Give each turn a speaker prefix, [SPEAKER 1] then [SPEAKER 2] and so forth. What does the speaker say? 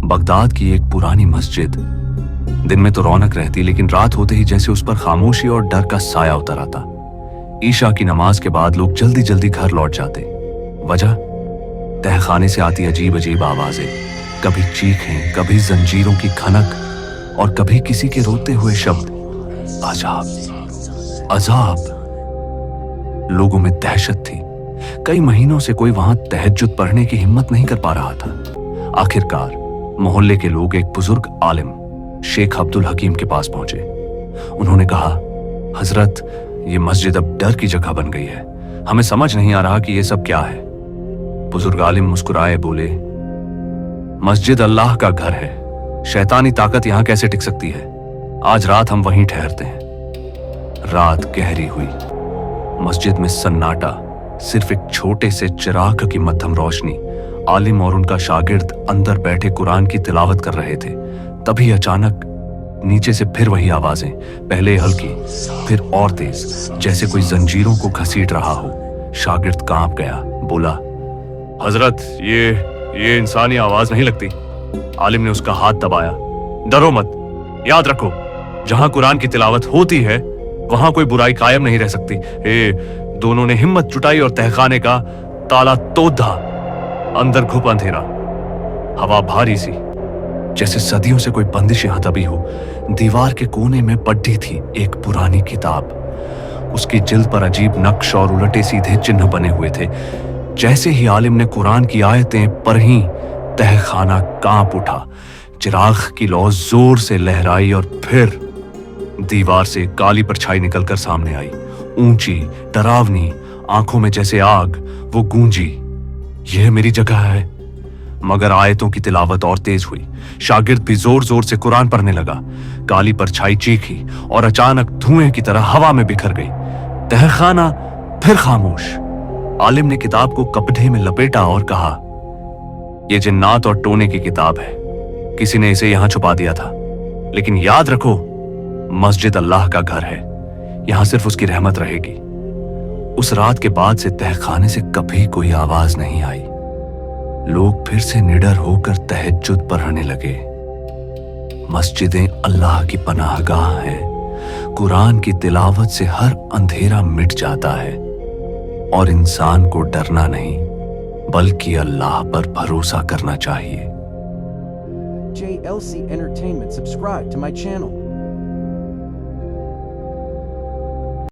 [SPEAKER 1] Baghdad की एक पुरानी मस्जिद। दिन में तो रौनक रहती, लेकिन रात होते ही जैसे उस पर खामोशी और डर का साया उतर आता। ईशा की नमाज के बाद लोग जल्दी जल्दी घर लौट जाते। वजह, तहखाने से आती अजीब अजीब आवाजें, कभी चीखें, कभी जंजीरों की खनक और कभी किसी के रोते हुए शब्द। अजाब, अजाब। लोगों में दहशत थी। कई महीनों से कोई वहां तहज्जुद पढ़ने की हिम्मत नहीं कर पा रहा था। आखिरकार मोहल्ले के लोग एक बुजुर्ग आलिम शेख अब्दुल हकीम के पास पहुंचे। उन्होंने कहा, हजरत, ये मस्जिद अब डर की जगह बन गई है। हमें समझ नहीं आ रहा कि ये सब क्या है। बुजुर्ग आलिम मुस्कुराए बोले, मस्जिद अल्लाह का घर है, शैतानी ताकत यहां कैसे टिक सकती है। आज रात हम वहीं ठहरते हैं। रात गहरी हुई। मस्जिद में सन्नाटा, सिर्फ एक छोटे से चिराग की मध्यम रोशनी। आलिम और उनका शागिर्द अंदर बैठे कुरान की तिलावत कर रहे थे। तभी अचानक नीचे से फिर वही आवाजें, पहले हल्की फिर और तेज, जैसे कोई जंजीरों को घसीट रहा हो। शागिर्द कांप गया, बोला, हजरत, ये इंसानी आवाज नहीं लगती। आलिम ने उसका हाथ दबाया। डरो मत, याद रखो, जहां कुरान की तिलावत होती है वहां कोई बुराई कायम नहीं रह सकती। दोनों ने हिम्मत जुटाई और तहखाने का ताला तोड़ा। अंदर घुप अंधेरा, हवा भारी सी, जैसे सदियों से कोई बंदिश यहां दबी हो। दीवार के कोने में पढ़ी थी एक पुरानी किताब। उसकी जिल्द पर अजीब नक्श और उलटे सीधे चिन्ह बने हुए थे। जैसे ही आलिम ने कुरान की आयतें पढ़ी, तहखाना कांप उठा। चिराग की लौ जोर से लहराई और फिर दीवार से काली परछाई निकलकर सामने आई, ऊंची, डरावनी, आंखों में जैसे आग। वो गूंजी, यह मेरी जगह है। मगर आयतों की तिलावत और तेज हुई। शागिर्द भी जोर जोर से कुरान पढ़ने लगा। काली परछाई चीखी और अचानक धुएं की तरह हवा में बिखर गई। तहखाना फिर खामोश। आलिम ने किताब को कपड़े में लपेटा और कहा, यह जिन्नात और टोने की किताब है। किसी ने इसे यहां छुपा दिया था। लेकिन याद रखो, मस्जिद अल्लाह का घर है, यहां सिर्फ उसकी रहमत रहेगी। उस रात के बाद से तहखाने से कभी कोई आवाज नहीं आई। लोग फिर से निडर होकर तहज्जुद पढ़ने लगे। मस्जिदें अल्लाह की पनाहगाह है। कुरान की तिलावत से हर अंधेरा मिट जाता है और इंसान को डरना नहीं, बल्कि अल्लाह पर भरोसा करना चाहिए।
[SPEAKER 2] JLC Entertainment, subscribe to my channel.